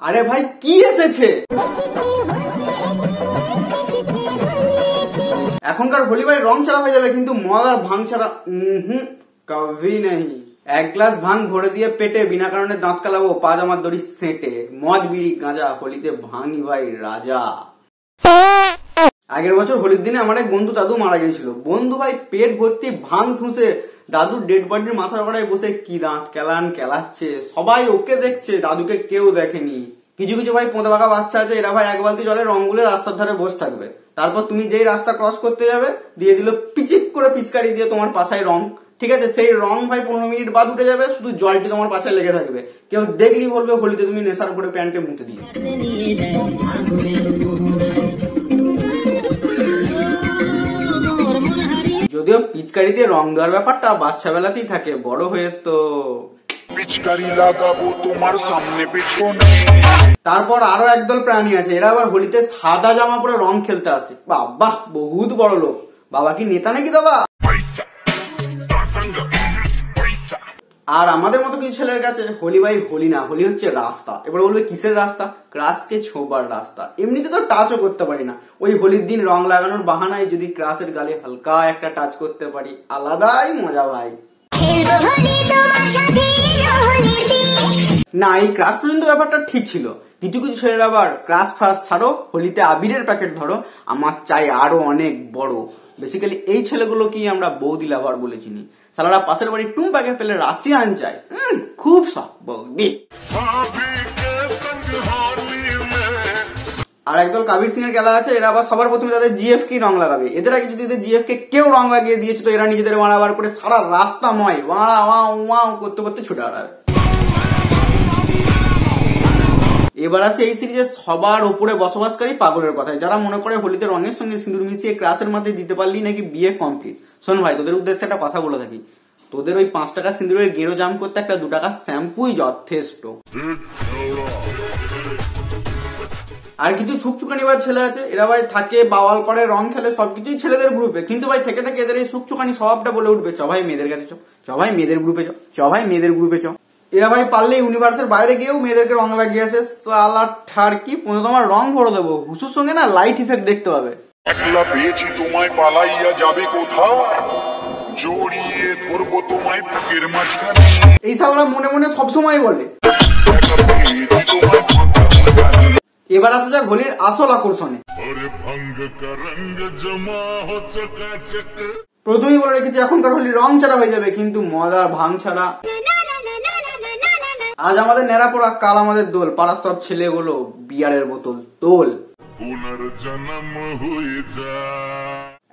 আরে ভাই কি এসেছে? এখনকার হোলি ভাই রং ছাড়া হয়ে যাবে, কিন্তু মদ আর ভাঙ ছাড়া কভি নেই। এক গ্লাস ভাঙ ভরে দিয়ে পেটে বিনা কারণে দাঁত কালাবো, পা জামার দড়ি সেঁটে। মদ বিড়ি গাঁজা, হোলিতে ভাঙি ভাই রাজা। আগের বছর হোলির দিনে আমার এক বন্ধু দাদু মারা গিয়েছিল। বন্ধু ভাই পেট ভর্তি ভাঙ ঠুসে দাদুর ডেড বডির মাথার গড়ায় বসে কি দাঁত কেলাচ্ছে। সবাই ওকে দেখছে, দাদুকে কেউ দেখেনি। কিছু কিছু ভাই পোঁতা পাকা বাচ্চা আছে, এরা ভাই এক বালতি জলে রং গুলে রাস্তার ধারে বসে থাকবে। তারপর তুমি যেই রাস্তা ক্রস করতে যাবে দিয়ে দিল পিচিক করে পিচকারি দিয়ে তোমার পাছায় রং। ঠিক আছে, সেই রং ভাই 15 মিনিট বাদ উঠে যাবে, শুধু জলটি তোমার পাশে লেগে থাকবে। কেউ দেখলি বলবে হোলিতে তুমি নেশার উপরে প্যান্টে মুতে দিয়ে। যদিও পিচকারি দিয়ে রং দেওয়ার ব্যাপারটা বাচ্চা বেলাতেই থাকে, বড় হয়ে তো পিচকারি লাগাবো তোমার সামনে পেছনে। তারপর আরো একদল প্রাণী আছে, এরা আবার হোলিতে সাদা জামা পরে রং খেলতে আসে। বাবা বহুত বড় লোক। বাবা কি নেতা নাকি দাদা? আর আমাদের মতো কিছু ছেলের কাছে হোলি ভাই হোলি না, হোলি হচ্ছে রাস্তা। এবার বলবে কিসের রাস্তা? ক্রাশকে ছোবার রাস্তা। এমনিতে তো টাচও করতে পারি না, ওই হোলির দিন রং লাগানোর বাহানায় যদি ক্রাশের গালে হালকা একটা টাচ করতে পারি, আলাদাই মজা ভাই। না, এই ক্রাশ পর্যন্ত ব্যাপারটা ঠিক ছিল। কিছু কিছু ছেলেরা আবার ক্রাশ ফ্রাশ ছাড়ো, হোলিতে আবিরের প্যাকেট ধরো, আমার চাই আরো অনেক বড়। বেসিক্যালি এই ছেলেগুলো কি আমরা বৌদি লাভার বলে চিনি। সালারা পাশের বাড়ি টুম প্যাকেট পেলে রাশিয়ান চাই, খুব শখ বৌদি। আর একদল কাবির সিং এর খেলা আছে, এরা আবার সবার প্রথমে তাদের জিএফ কে রং লাগাবে। এদের আগে যদি এদের জিএফ কে কেউ রং লাগিয়ে দিয়েছে তো এরা নিজেদের মারাবার করে সারা রাস্তাময় করতে করতে ছুটে বেড়াবে। এবার আসে এই সিরিজের সবার উপরে বসবাসকারী পাগলের কথায়, যারা মনে করে হোলিতে রঙের সঙ্গে সিঁদুর মিশিয়ে ক্রাশের মাথায় দিতে পারলি নাকি বিয়ে কমপ্লিট। শোন ভাই, তোদের উদ্দেশ্যে একটা কথা বলে থাকি, তোদের ওই 5 টাকা সিঁদুরের গেরো জাম করতে একটা 2 টাকা শ্যাম্পুই যথেষ্ট। আর কিছু ছুকছুকানি ছেলে আছে, এরা ভাই থাকে বাওয়াল করে রং খেলে সবকিছুই ছেলেদের গ্রুপে, কিন্তু ভাই থেকে থেকে এদের এই ছুকছুকানি স্বভাবটা বলে উঠবে চ ভাই মেয়েদের কাছে চ ভাই মেয়েদের গ্রুপে চ ভাই মেয়েদের গ্রুপে চ। এরা ভাই পারলে ইউনিভার্সের বাইরে গিয়েও মেয়েদেরকে রং লাগিয়ে আসে। সালা ঠারকি তোমার রং ভরে দেবো, হুসুর সঙ্গে না লাইট ইফেক্ট দেখতে পাবে। একলা পেয়েছি তোমায় পালাইয়া যাবে কোথাও, জড়িয়ে ধরবো তোমায় বুকের মাঝখানে। এই সালা মনে মনে সবসময় বলে। এবার আসা যাক হোলির আসল আকর্ষণে। প্রথমেই বলে রেখেছি এখনকার হোলি রং ছাড়া হয়ে যাবে, কিন্তু মদ আর ভাঙ ছাড়া। আজ আমাদের নেড়া পড়া, কাল আমাদের দোল, পাড়ার সব ছেলেগুলো বিয়ারের বোতল তোল।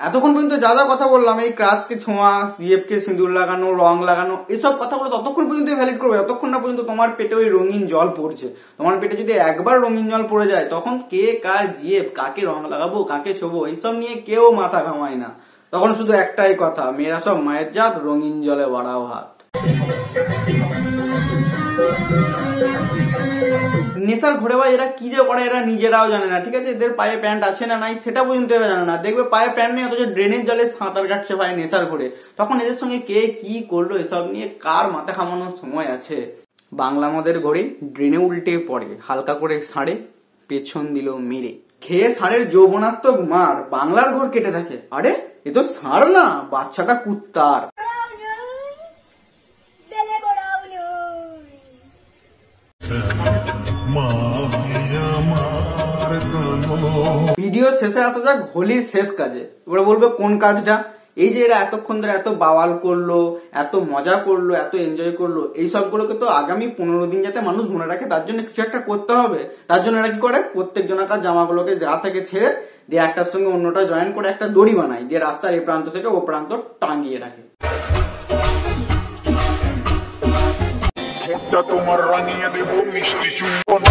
এতক্ষণ পর্যন্ত যা যা কথা বললাম, এই ক্রাশকে ছোঁয়া, জিএফ কে সিঁদুর লাগানো, রং লাগানো, এসব কথাগুলো ততক্ষণ পর্যন্ত ভ্যালিড করবে যতক্ষণ না পর্যন্ত তোমার পেটে ওই রঙিন জল পড়ছে। তোমার পেটে যদি একবার রঙিন জল পড়ে যায়, তখন কে কার জিএফ, কাকে রং লাগাবো, কাকে ছোবো, এইসব নিয়ে কেউ মাথা ঘামায় না। তখন শুধু একটাই কথা, মেয়েরা সব মায়ের জাত, রঙিন জলে বাড়াও হাত। নেশার ঘরে ভাই এরা কি যে করে এরা নিজেরাও জানে না। ঠিক আছে, এদের পায়ে প্যান্ট আছে না নাই সেটা পর্যন্ত এরা জানে না। দেখবে পায়ে প্যান্ট নেই অথচ ড্রেনের জলে সাঁতার কাটছে ভাই নেশার ঘরে। তখন এদের সঙ্গে কে কি করলো এসব নিয়ে কার মাথা ঘামানোর সময় আছে। বাংলা মদের ঘরে ড্রেনে উল্টে পড়ে, হালকা করে সাড়ে পেছন দিল মেরে, খেয়ে ষাঁড়ের যৌবনাত্মক মার, বাংলার ঘর কেটে থাকে। আরে এ তো ষাঁড় না, বাচ্চাটা কুত্তার। ভিডিও শেষে আসা যাক হোলির শেষ কাজে। এবার বলবে কোন কাজটা? এই যে এরা এতক্ষণ ধরে এত বাওয়াল করলো, এত মজা করলো, এত এনজয় করলো, এই সবগুলোকে তো আগামী 15 দিন যাতে মানুষ মনে রাখে তার জন্য কিছু একটা করতে হবে। তার জন্য এরা কি করে, প্রত্যেক জনাকার জামাগুলোকে যা থেকে ছেড়ে দিয়ে একটার সঙ্গে অন্যটা জয়েন করে একটা দড়ি বানায়, দিয়ে রাস্তার এই প্রান্ত থেকে ও প্রান্ত টাঙিয়ে রাখে। তোমার রাঙিয়ে দেবো মিষ্টি চুম্বন।